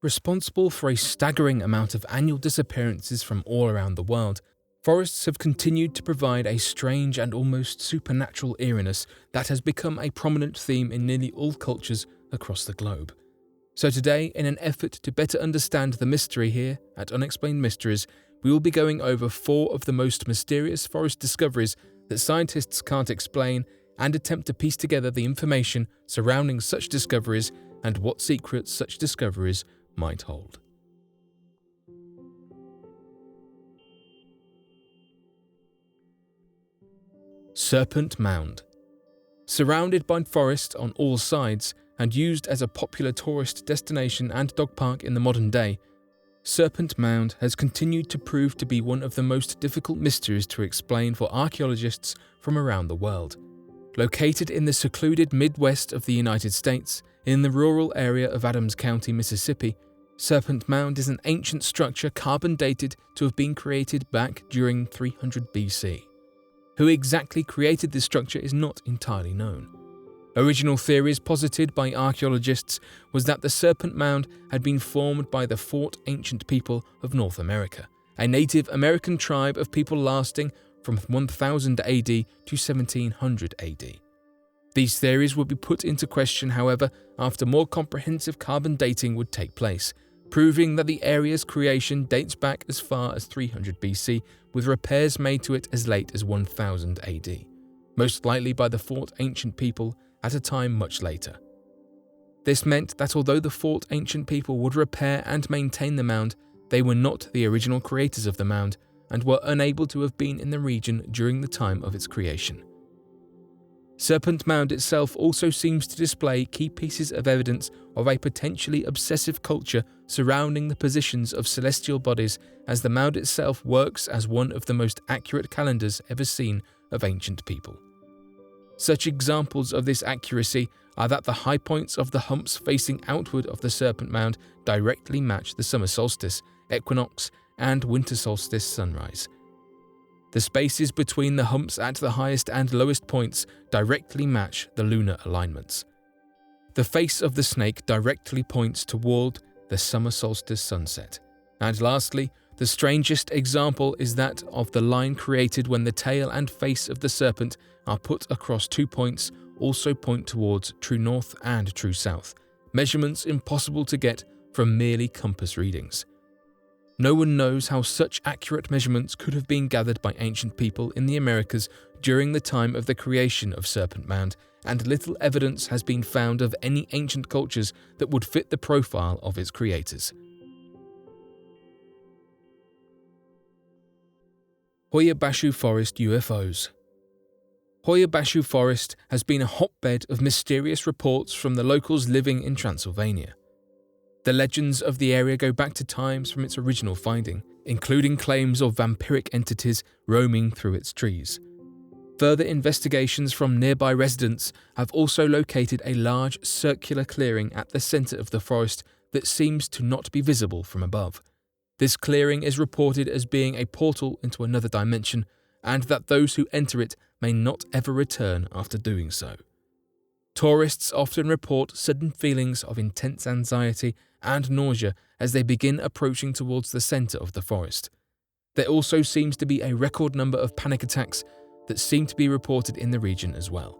Responsible for a staggering amount of annual disappearances from all around the world, forests have continued to provide a strange and almost supernatural eeriness that has become a prominent theme in nearly all cultures across the globe. So today, in an effort to better understand the mystery here at Unexplained Mysteries, we will be going over 4 of the most mysterious forest discoveries that scientists can't explain and attempt to piece together the information surrounding such discoveries and what secrets such discoveries might hold. Serpent Mound. Surrounded by forest on all sides and used as a popular tourist destination and dog park in the modern day, Serpent Mound has continued to prove to be one of the most difficult mysteries to explain for archaeologists from around the world. Located in the secluded Midwest of the United States, in the rural area of Adams County, Mississippi, Serpent Mound is an ancient structure carbon dated to have been created back during 300 BC. Who exactly created this structure is not entirely known. Original theories posited by archaeologists was that the Serpent Mound had been formed by the Fort Ancient People of North America, a Native American tribe of people lasting from 1000 AD to 1700 AD. These theories would be put into question, however, after more comprehensive carbon dating would take place, proving that the area's creation dates back as far as 300 BC, with repairs made to it as late as 1000 AD, most likely by the Fort Ancient People at a time much later. This meant that although the Fort Ancient People would repair and maintain the mound, they were not the original creators of the mound and were unable to have been in the region during the time of its creation. Serpent Mound itself also seems to display key pieces of evidence of a potentially obsessive culture surrounding the positions of celestial bodies, as the mound itself works as one of the most accurate calendars ever seen of ancient people. Such examples of this accuracy are that the high points of the humps facing outward of the Serpent Mound directly match the summer solstice, equinox, and winter solstice sunrise. The spaces between the humps at the highest and lowest points directly match the lunar alignments. The face of the snake directly points toward the summer solstice sunset. And lastly, the strangest example is that of the line created when the tail and face of the serpent are put across 2 points also point towards true north and true south, measurements impossible to get from merely compass readings. No one knows how such accurate measurements could have been gathered by ancient people in the Americas during the time of the creation of Serpent Mound, and little evidence has been found of any ancient cultures that would fit the profile of its creators. Hoabaciu Forest UFOs. Hoabaciu Forest has been a hotbed of mysterious reports from the locals living in Transylvania. The legends of the area go back to times from its original finding, including claims of vampiric entities roaming through its trees. Further investigations from nearby residents have also located a large circular clearing at the center of the forest that seems to not be visible from above. This clearing is reported as being a portal into another dimension, and that those who enter it may not ever return after doing so. Tourists often report sudden feelings of intense anxiety and nausea as they begin approaching towards the center of the forest. There also seems to be a record number of panic attacks that seem to be reported in the region as well.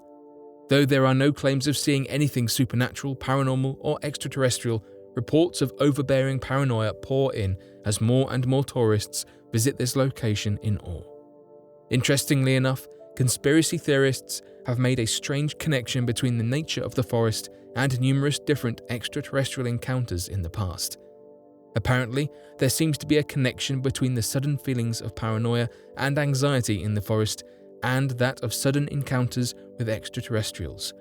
Though there are no claims of seeing anything supernatural, paranormal, or extraterrestrial, reports of overbearing paranoia pour in as more and more tourists visit this location in awe. Interestingly enough, conspiracy theorists have made a strange connection between the nature of the forest and numerous different extraterrestrial encounters in the past. Apparently, there seems to be a connection between the sudden feelings of paranoia and anxiety in the forest and that of sudden encounters with extraterrestrials.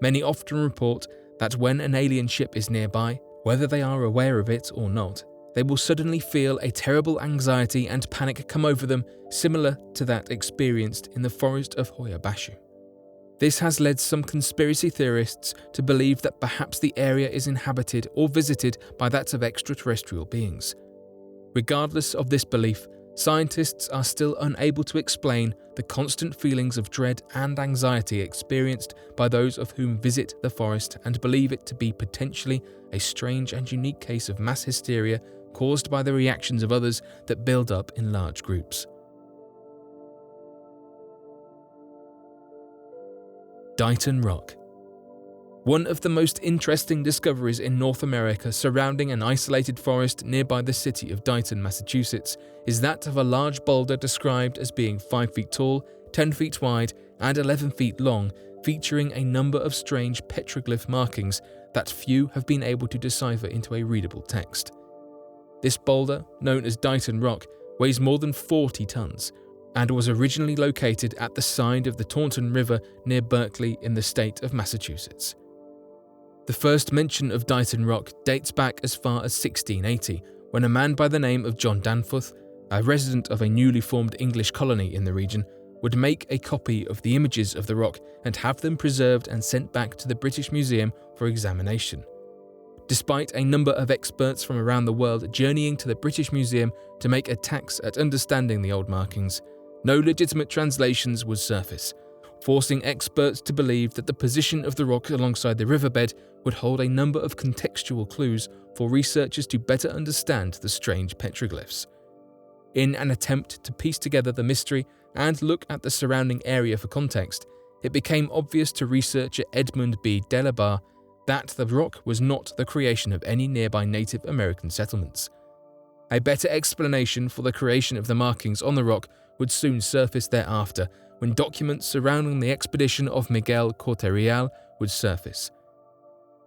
Many often report that when an alien ship is nearby, whether they are aware of it or not, they will suddenly feel a terrible anxiety and panic come over them, similar to that experienced in the forest of Hoabaciu. This has led some conspiracy theorists to believe that perhaps the area is inhabited or visited by that of extraterrestrial beings. Regardless of this belief, scientists are still unable to explain the constant feelings of dread and anxiety experienced by those of whom visit the forest and believe it to be potentially a strange and unique case of mass hysteria caused by the reactions of others that build up in large groups. Dighton Rock. One of the most interesting discoveries in North America surrounding an isolated forest nearby the city of Dighton, Massachusetts, is that of a large boulder described as being 5 feet tall, 10 feet wide, and 11 feet long, featuring a number of strange petroglyph markings that few have been able to decipher into a readable text. This boulder, known as Dighton Rock, weighs more than 40 tons, and was originally located at the side of the Taunton River near Berkeley in the state of Massachusetts. The first mention of Dighton Rock dates back as far as 1680, when a man by the name of John Danforth, a resident of a newly formed English colony in the region, would make a copy of the images of the rock and have them preserved and sent back to the British Museum for examination. Despite a number of experts from around the world journeying to the British Museum to make attacks at understanding the old markings, no legitimate translations would surface, forcing experts to believe that the position of the rock alongside the riverbed would hold a number of contextual clues for researchers to better understand the strange petroglyphs. In an attempt to piece together the mystery and look at the surrounding area for context, it became obvious to researcher Edmund B. Delabarre that the rock was not the creation of any nearby Native American settlements. A better explanation for the creation of the markings on the rock would soon surface thereafter, when documents surrounding the expedition of Miguel Corte-Real would surface.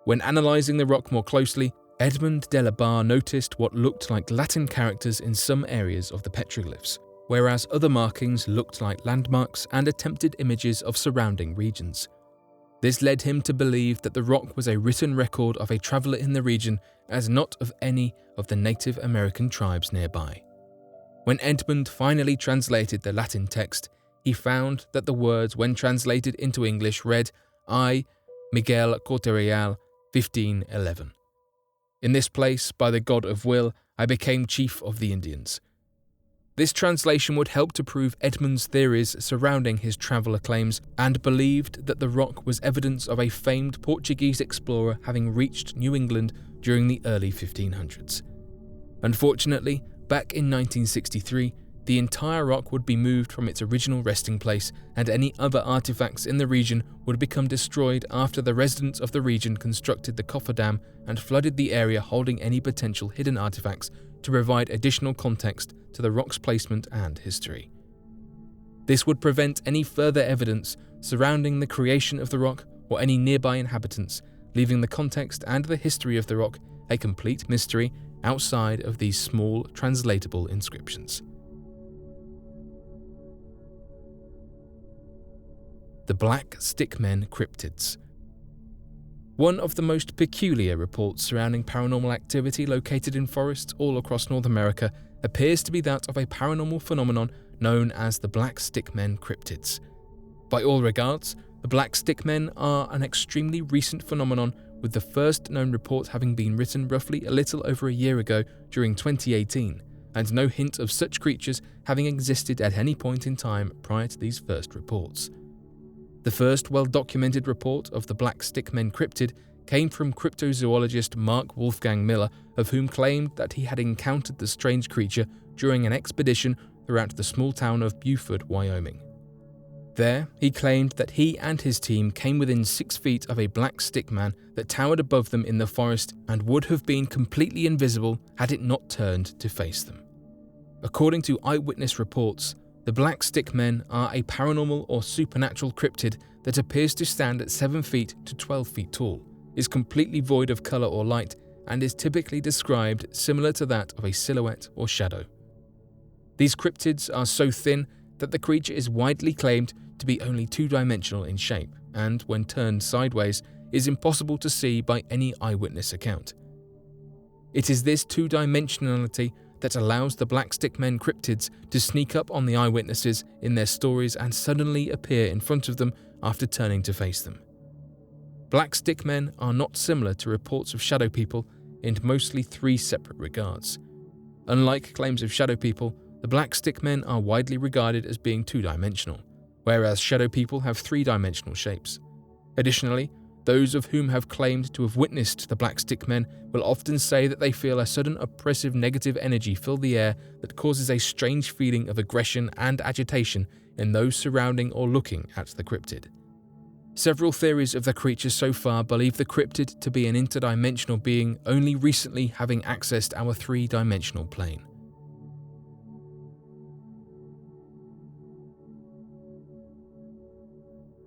When analysing the rock more closely, Edmund Delabarre noticed what looked like Latin characters in some areas of the petroglyphs, whereas other markings looked like landmarks and attempted images of surrounding regions. This led him to believe that the rock was a written record of a traveller in the region, as not of any of the Native American tribes nearby. When Edmund finally translated the Latin text, he found that the words, when translated into English, read, "I, Miguel Corte-Real, 1511. In this place, by the God of Will, I became chief of the Indians." This translation would help to prove Edmund's theories surrounding his traveller claims, and believed that the rock was evidence of a famed Portuguese explorer having reached New England during the early 1500s. Unfortunately, back in 1963, the entire rock would be moved from its original resting place, and any other artifacts in the region would become destroyed after the residents of the region constructed the cofferdam and flooded the area holding any potential hidden artifacts to provide additional context to the rock's placement and history. This would prevent any further evidence surrounding the creation of the rock or any nearby inhabitants, leaving the context and the history of the rock a complete mystery outside of these small translatable inscriptions. The Black Stickmen cryptids. One of the most peculiar reports surrounding paranormal activity located in forests all across North America appears to be that of a paranormal phenomenon known as the Black Stickmen cryptids. By all regards, the Black Stickmen are an extremely recent phenomenon, with the first known report having been written roughly a little over a year ago during 2018, and no hint of such creatures having existed at any point in time prior to these first reports. The first well-documented report of the Black Stickmen cryptid came from cryptozoologist Mark Wolfgang Miller, of whom claimed that he had encountered the strange creature during an expedition throughout the small town of Beaufort, Wyoming. There, he claimed that he and his team came within 6 feet of a black stickman that towered above them in the forest and would have been completely invisible had it not turned to face them. According to eyewitness reports, the Black Stickmen are a paranormal or supernatural cryptid that appears to stand at 7 feet to 12 feet tall, is completely void of colour or light, and is typically described similar to that of a silhouette or shadow. These cryptids are so thin that the creature is widely claimed to be only two-dimensional in shape, and when turned sideways, is impossible to see by any eyewitness account. It is this two-dimensionality that allows the Black Stickmen cryptids to sneak up on the eyewitnesses in their stories and suddenly appear in front of them after turning to face them. Black Stickmen are not similar to reports of shadow people in mostly 3 separate regards. Unlike claims of shadow people, the Black Stickmen are widely regarded as being two-dimensional, whereas shadow people have three-dimensional shapes. Additionally, those of whom have claimed to have witnessed the Black Stickmen will often say that they feel a sudden oppressive negative energy fill the air that causes a strange feeling of aggression and agitation in those surrounding or looking at the cryptid. Several theories of the creature so far believe the cryptid to be an interdimensional being only recently having accessed our three-dimensional plane.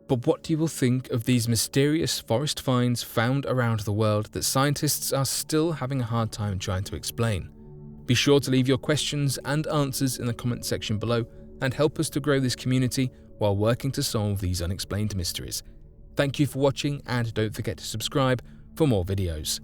But what do you think of these mysterious forest finds found around the world that scientists are still having a hard time trying to explain? Be sure to leave your questions and answers in the comment section below and help us to grow this community while working to solve these unexplained mysteries. Thank you for watching, and don't forget to subscribe for more videos.